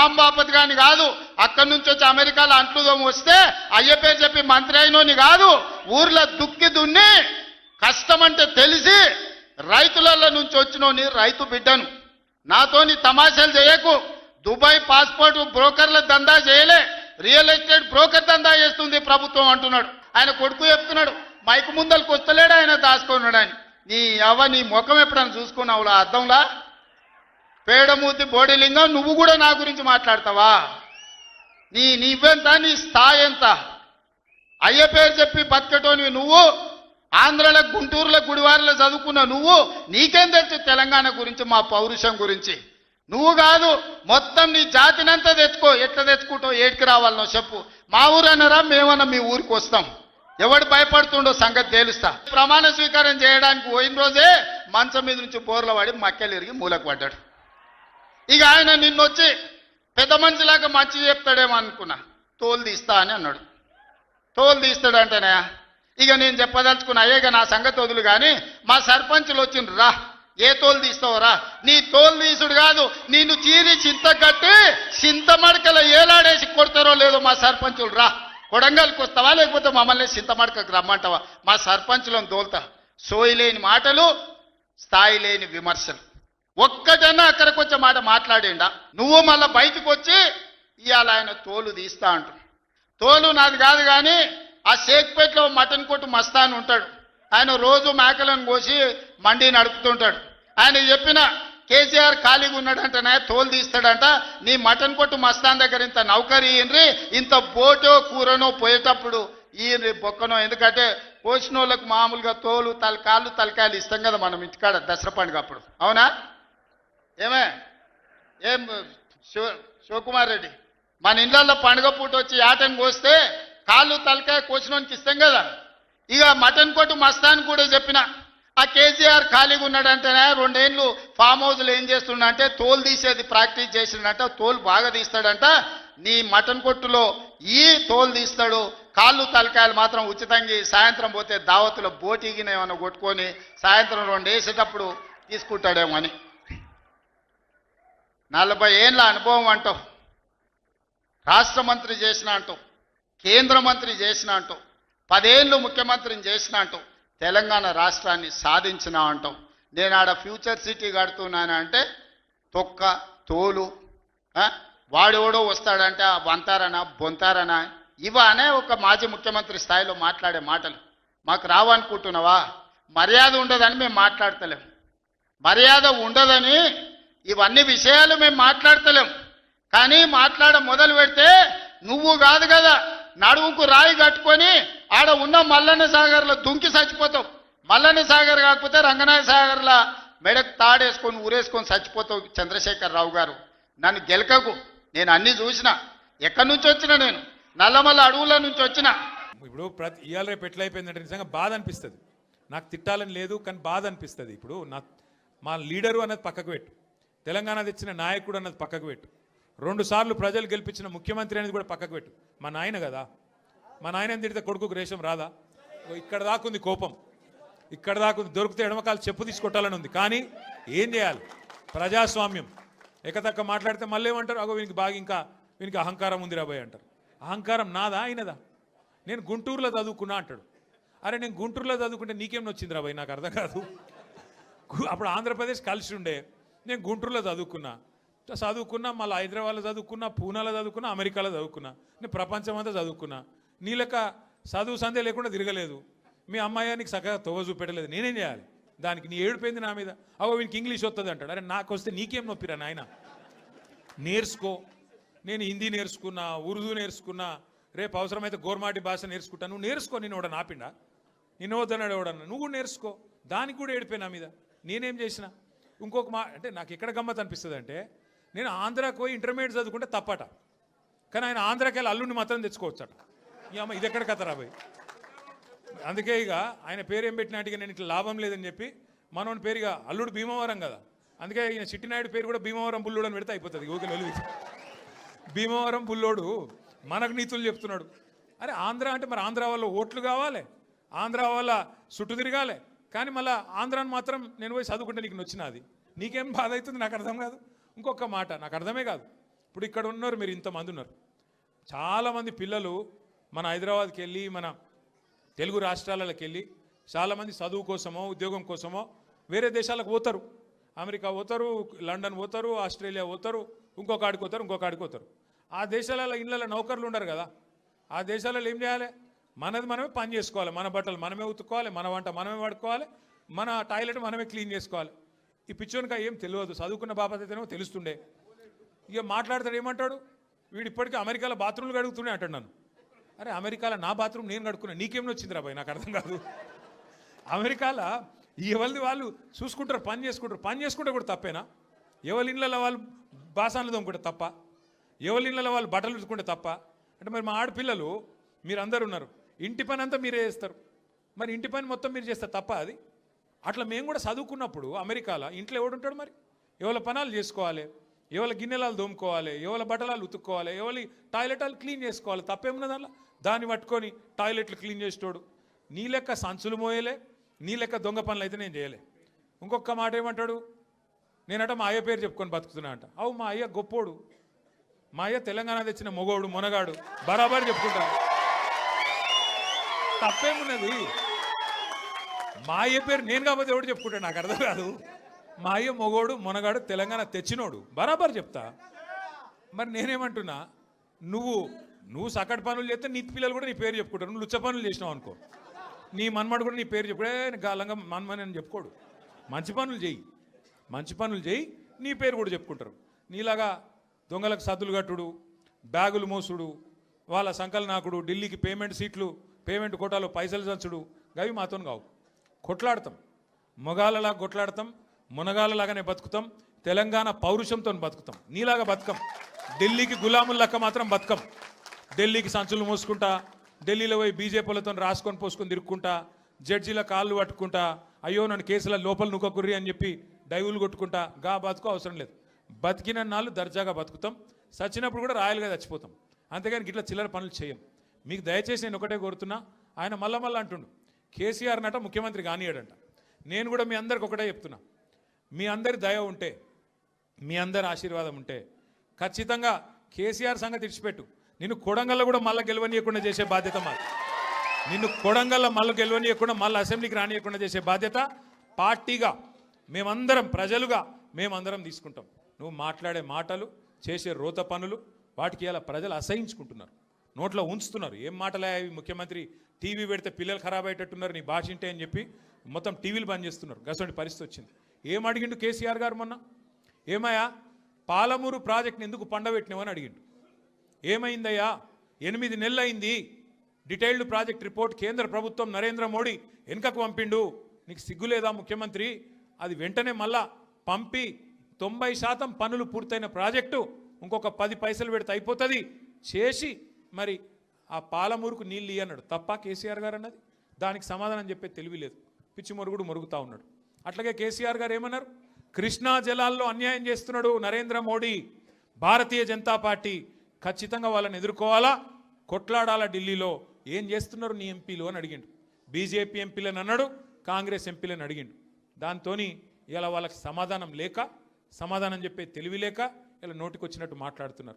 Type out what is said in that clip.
రాంబాపతి గాని కాదు, అక్కడి నుంచి వచ్చి అమెరికాలో అంట్లుదోమ వస్తే అయ్య పేరు చెప్పి మంత్రి అయినోని కాదు, ఊర్లో దుక్కి దున్ని కష్టమంటే తెలిసి రైతుల నుంచి వచ్చినోని రైతు బిడ్డను. నాతోని తమాషాలు చేయకు. దుబాయ్ పాస్పోర్ట్ బ్రోకర్ల దందా చేయలే, రియల్ ఎస్టేట్ బ్రోకర్ దందా చేస్తుంది ప్రభుత్వం అంటున్నాడు. ఆయన కొడుకు చెప్తున్నాడు, మైకు ముందలకు వస్తలేడు ఆయన, దాచుకున్నాడు ఆయన. నీ ముఖం ఎప్పుడైనా చూసుకున్నావులా అద్దంలా? పేడమూతి బోడిలింగం, నువ్వు కూడా నా గురించి మాట్లాడతావా? నీవెంత, నీ స్థాయి ఎంత? అయ్య పేరు చెప్పి బతికటోనివి నువ్వు, ఆంధ్రలో గుంటూరులో గుడివారిలో చదువుకున్న నువ్వు, నీకేం తెలుసు తెలంగాణ గురించి, మా పౌరుషం గురించి? నువ్వు కాదు, మొత్తం నీ జాతినంతా తెచ్చుకో. ఎట్లా తెచ్చుకుంటావు, ఏడికి రావాలనో చెప్పు. మా ఊరన్నారా, మేమన్నా మీ ఊరికి వస్తాం. ఎవడు భయపడుతుండో సంగతి తేలుస్తా. ప్రమాణ స్వీకారం చేయడానికి పోయిన రోజే మంచం మీద నుంచి బోర్ల పడి మక్కెలు ఇరిగి మూలకు పడ్డాడు. ఇక ఆయన నిన్నొచ్చి పెద్ద మనిషిలాగా మంచి చెప్తాడేమో అనుకున్నా. తోలు తీస్తా అని అన్నాడు. తోలు తీస్తాడంటేనే ఇక నేను చెప్పదలుచుకున్నా, అయ్యేగా నా సంగతి వదులు కానీ మా సర్పంచులు వచ్చిండ్రు, రా ఏ తోలు తీస్తావురా? నీ తోలు తీసుడు కాదు, నిన్ను చీరి చింత కట్టి చింత మడకల ఏలాడేసి కొడతారో లేదో మా సర్పంచులు, రా కొడంగల్కి వస్తావా లేకపోతే మమ్మల్ని చింతమడకకు రమ్మంటావా? మా సర్పంచులను తోలుతా. సోయి లేని మాటలు, స్థాయి లేని విమర్శలు. ఒక్కటన్నా అక్కడికి వచ్చే మాట మాట్లాడిండా? నువ్వు మళ్ళీ బయటకు వచ్చి ఇవాళ ఆయన తోలు తీస్తా అంటు. తోలు నాది కాదు కానీ ఆ షేక్పేట్లో మటన్ కొట్టు మస్తాన్ ఉంటాడు, ఆయన రోజు మేకలను కోసి మండి నడుపుతుంటాడు. ఆయన చెప్పిన కేసీఆర్ ఖాళీగా ఉన్నాడంటనే తోలు తీస్తాడంట. నీ మటన్ కొట్టు మస్తాన్ దగ్గర ఇంత నౌకరీ ఇయ్యండ్రి, ఇంత బోటో కూరనో పోయేటప్పుడు ఈయన బొక్కనో. ఎందుకంటే పోసిన వాళ్ళకు మామూలుగా తోలు తలకాయలు ఇస్తాం కదా మనం ఇంటికాడ దసరా పండుగ అప్పుడు, అవునా? ఏం శివకుమార్ రెడ్డి, మన ఇళ్ళల్లో పండుగ పూట వచ్చి ఆటను కోస్తే కాళ్ళు తలకాయ కోసినోనికి ఇస్తాం కదా. ఇక మటన్ కొట్టు మస్తాన్ కూడా చెప్పిన, ఆ కేసీఆర్ ఖాళీగా ఉన్నాడంటేనే 2 ఏళ్ళు ఫామ్ హౌస్లో ఏం చేస్తుండంటే తోలు తీసేది ప్రాక్టీస్ చేసిండంట. తోలు బాగా తీస్తాడంట. నీ మటన్ కొట్టులో ఈ తోలు తీస్తాడు, కాళ్ళు తలకాయలు మాత్రం ఉచితంగా సాయంత్రం పోతే దావతులో బోటిగిన ఏమైనా కొట్టుకొని సాయంత్రం 2 వేసేటప్పుడు తీసుకుంటాడేమో అని. 40 ఏళ్ళ అనుభవం అంటావు, రాష్ట్ర మంత్రి చేసిన అంటావు, కేంద్ర మంత్రి చేసిన అంటావు, 10 ఏళ్ళు ముఖ్యమంత్రిని చేసిన అంటావు, తెలంగాణ రాష్ట్రాన్ని సాధించిన అంటావు. నేను ఆడ ఫ్యూచర్ సిటీ కడుతున్నాను అంటే తొక్క తోలు, వాడెవడో వస్తాడంటే వంతారనా బొంతారనా ఇవనే ఒక మాజీ ముఖ్యమంత్రి స్థాయిలో మాట్లాడే మాటలు మాకు రావనుకుంటున్నావా? మర్యాద ఉండదని మేము మాట్లాడతలేం. మర్యాద ఉండదని ఇవన్నీ విషయాలు మేము మాట్లాడతలేం. కానీ మాట్లాడ మొదలు పెడితే నువ్వు కాదు కదా, నడువుకు రాయి కట్టుకొని ఆడ ఉన్న మల్లన్న సాగర్లో దుంకి చచ్చిపోతావు. మల్లన్న సాగర్ కాకపోతే రంగనాయ సాగర్లో మెడకు తాడేసుకొని ఊరేసుకొని చచ్చిపోతావు. చంద్రశేఖర్ రావు గారు, నన్ను గెలకకు. నేను అన్నీ చూసిన. ఎక్కడి నుంచి వచ్చినా, నేను నల్లమల్ల అడవుల నుంచి వచ్చిన. ఇప్పుడు ఇవాళ రేపు ఎట్లయిపోయిందంటే నిజంగా బాధ అనిపిస్తుంది. నాకు తిట్టాలని లేదు కానీ బాధ అనిపిస్తుంది. ఇప్పుడు మా లీడరు అన్నది పక్కకు పెట్టు, తెలంగాణ తెచ్చిన నాయకుడు అన్నది పక్కకు పెట్టు, 2 సార్లు ప్రజలు గెలిపించిన ముఖ్యమంత్రి అనేది కూడా పక్కకు పెట్టు. మా నాయన కదా, మా నాయన తిడితే కొడుకుకు రేషం రాదా? ఇక్కడ దాకుంది కోపం, ఇక్కడ దాకుంది. దొరికితే ఎడమకాలు చెప్పు తీసుకొట్టాలని ఉంది. కానీ ఏం చేయాలి? ప్రజాస్వామ్యం. ఎకతక్క మాట్లాడితే మళ్ళీ ఏమంటారు, అగో వీనికి బాగా ఇంకా వీనికి అహంకారం ఉంది రాబోయ్ అంటారు. అహంకారం నాదా ఆయనదా? నేను గుంటూరులో చదువుకున్నా అంటాడు. అరే నేను గుంటూరులో చదువుకుంటే నీకేం వచ్చింది రాబోయ్? నాకు అర్థం కాదు. అప్పుడు ఆంధ్రప్రదేశ్ కలిసి ఉండే, నేను గుంటూరులో చదువుకున్నా, మళ్ళీ హైదరాబాద్లో చదువుకున్నా, పూనాలో చదువుకున్నా, అమెరికాలో చదువుకున్నా, నేను ప్రపంచం అంతా చదువుకున్నా. నీ లెక్క చదువు సందే లేకుండా తిరగలేదు. మీ అమ్మాయి నీకు చక్కగా తొవ్వ చూపెట్టలేదు. నేనేం చేయాలి దానికి? నీ ఏడిపోయింది నా మీద. అవో వీనికి ఇంగ్లీష్ వస్తుంది అంటాడు. అరే నాకు వస్తే నీకేం నొప్పిరా నాయన? నేర్చుకో. నేను హిందీ నేర్చుకున్నా, ఉర్దూ నేర్చుకున్నా, రేపు అవసరమైతే గోర్మాటి భాష నేర్చుకుంటా. నువ్వు నేర్చుకో. నేను ఎవడ నాపిండా? నిన్ను వద్దన్నాడు ఎవడన్నా? నువ్వు కూడా నేర్చుకో. దానికి కూడా ఏడిపోయి నా మీద. నేనేం చేసిన? ఇంకొక అంటే నాకు ఎక్కడ గమ్మత్ అనిపిస్తుంది అంటే, నేను ఆంధ్రాకి పోయి ఇంటర్మీడియట్ చదువుకుంటే తప్పట, కానీ ఆయన ఆంధ్రాకి వెళ్ళి అల్లుడిని మాత్రం తెచ్చుకోవచ్చట. ఈ అమ్మ ఇది ఎక్కడ కథ రాబోయ్? అందుకే ఇక ఆయన పేరు ఏం పెట్టినట్టుగా నేను ఇట్లా లాభం లేదని చెప్పి మనోని పేరుగా అల్లుడు భీమవరం కదా, అందుకే ఈయన చిట్టినాయుడు పేరు కూడా భీమవరం బుల్లోడు అని పెడితే అయిపోతుంది. ఓకే వెలుగు భీమవరం బుల్లోడు మనకు నీతులు చెప్తున్నాడు. అరే ఆంధ్ర అంటే మరి ఆంధ్ర వాళ్ళ ఓట్లు కావాలి, ఆంధ్ర వాళ్ళ చుట్టూ తిరగాలి. కానీ మళ్ళీ ఆంధ్రాని మాత్రం నేను పోయి చదువుకుంటే నీకు నచ్చినది. నీకేం బాధ అవుతుంది? నాకు అర్థం కాదు. ఇంకొక మాట నాకు అర్థమే కాదు. ఇప్పుడు ఇక్కడ ఉన్నారు మీరు ఇంతమంది ఉన్నారు. చాలామంది పిల్లలు మన హైదరాబాద్కి వెళ్ళి మన తెలుగు రాష్ట్రాలకు వెళ్ళి చాలామంది చదువు కోసమో ఉద్యోగం కోసమో వేరే దేశాలకు పోతారు. అమెరికా పోతారు, లండన్ పోతారు, ఆస్ట్రేలియా పోతారు, ఇంకొక ఆడికి పోతారు. ఆ దేశాలలో ఇళ్ళలో నౌకర్లు ఉండరు కదా. ఆ దేశాలలో ఏం చేయాలి? మనది మనమే పని చేసుకోవాలి, మన బట్టలు మనమే ఉతుక్కోవాలి, మన వంట మనమే వాడుకోవాలి, మన టాయిలెట్ మనమే క్లీన్ చేసుకోవాలి. ఈ పిచ్చోనికా ఏం తెలియదు, చదువుకున్న బాపతేనేమో తెలుస్తుండే. ఇక మాట్లాడతాడు, ఏమంటాడు వీడు ఇప్పటికీ అమెరికాలో బాత్రూమ్లు కడుగుతూనే అంటాడు నన్ను. అరే అమెరికాలో నా బాత్రూమ్ నేను కడుక్కున్నా, నీకేం వచ్చింది రాబాయ్, నాకు అర్థం కాదు. అమెరికాలో ఎవరిది వాళ్ళు చూసుకుంటారు, పని చేసుకుంటే కూడా తప్పేనా? ఎవరి ఇళ్ళలో వాళ్ళు బాసాన్లు తోముకుంటే తప్ప, ఎవరి ఇళ్ళలో వాళ్ళు బట్టలు ఉతుకుంటే తప్ప అంటే మరి మా ఆడపిల్లలు మీరందరూ ఉన్నారు, ఇంటి పని అంతా మీరే చేస్తారు, మరి ఇంటి పని మొత్తం మీరు చేస్తారు తప్ప అది? అట్లా మేము కూడా చదువుకున్నప్పుడు అమెరికాలో ఇంట్లో ఎవడుంటాడు మరి? ఎవరి పనాలు చేసుకోవాలి, ఎవరి గిన్నెలాలు దోముకోవాలి, ఎవరి బట్టలాలు ఉతుక్కోవాలి, ఎవరి టాయిలెటాలు క్లీన్ చేసుకోవాలి, తప్పేమున్నది దానిలో? దాన్ని పట్టుకొని టాయిలెట్లు క్లీన్ చేసేటోడు నీ లెక్క సంచులు మోయలే, నీ లెక్క దొంగ పనులు అయితే నేను చేయలే. ఇంకొక మాట ఏమంటాడు, నేనట మా అయ్య పేరు చెప్పుకొని బతుకుతున్నా అంట. అవు మా అయ్య గొప్పోడు, మా అయ్య తెలంగాణ తెచ్చిన మొగోడు మునగాడు బరాబర్ చెప్పుకుంటా, తప్పేమున్నది? మా అయ్య పేరు నేను కాకపోతే ఎవడు చెప్పుకుంటాడు, నాకు అర్థం కాదు. మా అయ్య మొగోడు మునగాడు తెలంగాణ తెచ్చినోడు బరాబర్ చెప్తా. మరి నేనేమంటున్నా, నువ్వు సకటి పనులు చేస్తే నీ పిల్లలు కూడా నీ పేరు చెప్పుకుంటారు. నువ్వు లుచ్చ పనులు చేసినావు అనుకో, నీ మన్మడు కూడా నీ పేరు చెప్పుడే గాలంగా మన్మని అని చెప్పుకోడు. మంచి పనులు చేయి నీ పేరు కూడా చెప్పుకుంటారు. నీలాగా దొంగలకు సద్దులు కట్టుడు, బ్యాగులు మోసుడు, వాళ్ళ సంకల్ నాకుడు, ఢిల్లీకి పేమెంట్ కోటాలో పైసలు చంచుడు, గవి మాతో కావు. కొట్లాడతాం, మొగాలలా కొట్లాడతాం, మునగాలలాగానే బతుకుతాం, తెలంగాణ పౌరుషంతో బతుకుతాం. నీలాగా బతుకం, ఢిల్లీకి గులాములక్క మాత్రం బతుకం. ఢిల్లీకి సంచులు మోసుకుంటా, ఢిల్లీలో పోయి బీజేపీలతో రాసుకొని పోసుకొని తిరుక్కుంటా, జడ్జీల కాళ్ళు పట్టుకుంటా, అయ్యో నన్ను కేసుల లోపల నువ్వుకుర్రి అని చెప్పి డైవులు కొట్టుకుంటా, బతుకు అవసరం లేదు. బతికిన నాళ్ళు దర్జాగా బతుకుతాం, చచ్చినప్పుడు కూడా రాయలుగా చచ్చిపోతాం. అంతేగాని ఇట్లా చిల్లర పనులు చేయం. మీకు దయచేసి నేను ఒకటే కోరుతున్నా, ఆయన మళ్ళా అంటుండు కేసీఆర్ నట ముఖ్యమంత్రి కానియాడంట. నేను కూడా మీ అందరికి ఒకటే చెప్తున్నా, మీ అందరి దయ ఉంటే, మీ అందరి ఆశీర్వాదం ఉంటే ఖచ్చితంగా కేసీఆర్ సంగతి ఇడిచిపెట్టు, నిన్ను కొడంగల్లో కూడా మళ్ళీ గెలవనీయకుండా చేసే బాధ్యత మాది. నిన్ను కొడంగల్లో మళ్ళీ గెలవనీయకుండా మళ్ళీ అసెంబ్లీకి రానియకుండా చేసే బాధ్యత పార్టీగా మేమందరం, ప్రజలుగా మేమందరం తీసుకుంటాం. నువ్వు మాట్లాడే మాటలు, చేసే రోత పనులు, వాటికి ఇలా ప్రజలు అసహించుకుంటున్నారు, నోట్లో ఉంచుతున్నారు. ఏం మాటలే ముఖ్యమంత్రి, టీవీ పెడితే పిల్లలు ఖరాబ్ అయ్యేటట్టున్నారు నీ భాష ఇంటే అని చెప్పి మొత్తం టీవీలు బంద్ చేస్తున్నారు. గసంటి పరిస్థితి వచ్చింది. ఏం అడిగిండు కేసీఆర్ గారు మొన్న? ఏమయ్యా పాలమూరు ప్రాజెక్ట్ని ఎందుకు పండబెట్టినావని అడిగిండు. ఏమైందయ్యా, 8 నెలలు అయింది, డీటెయిల్డ్ ప్రాజెక్ట్ రిపోర్ట్ కేంద్ర ప్రభుత్వం నరేంద్ర మోడీ వెనుకకు పంపిండు, నీకు సిగ్గులేదా ముఖ్యమంత్రి? అది వెంటనే మళ్ళా పంపి 90% పనులు పూర్తయిన ప్రాజెక్టు ఇంకొక 10 పైసలు పెడితే అయిపోతుంది చేసి మరి ఆ పాలమూరుకు నీళ్ళు ఇయ్యన్నాడు. తప్ప కేసీఆర్ గారు అన్నది? దానికి సమాధానం చెప్పే తెలివి లేదు, పిచ్చి మొరుగుడు మొరుగుతూ ఉన్నాడు. అట్లాగే కేసీఆర్ గారు ఏమన్నారు, కృష్ణా జలాల్లో అన్యాయం చేస్తున్నాడు నరేంద్ర మోడీ, భారతీయ జనతా పార్టీ ఖచ్చితంగా వాళ్ళని ఎదుర్కోవాలా, కొట్లాడాలా, ఢిల్లీలో ఏం చేస్తున్నారు నీ ఎంపీలు అని అడిగిండు. బీజేపీ ఎంపీలను అన్నాడు, కాంగ్రెస్ ఎంపీలను అడిగిండు. దాంతో ఇలా వాళ్ళకి సమాధానం లేక, సమాధానం చెప్పే తెలివి లేక ఇలా నోటికొచ్చినట్టు మాట్లాడుతున్నారు.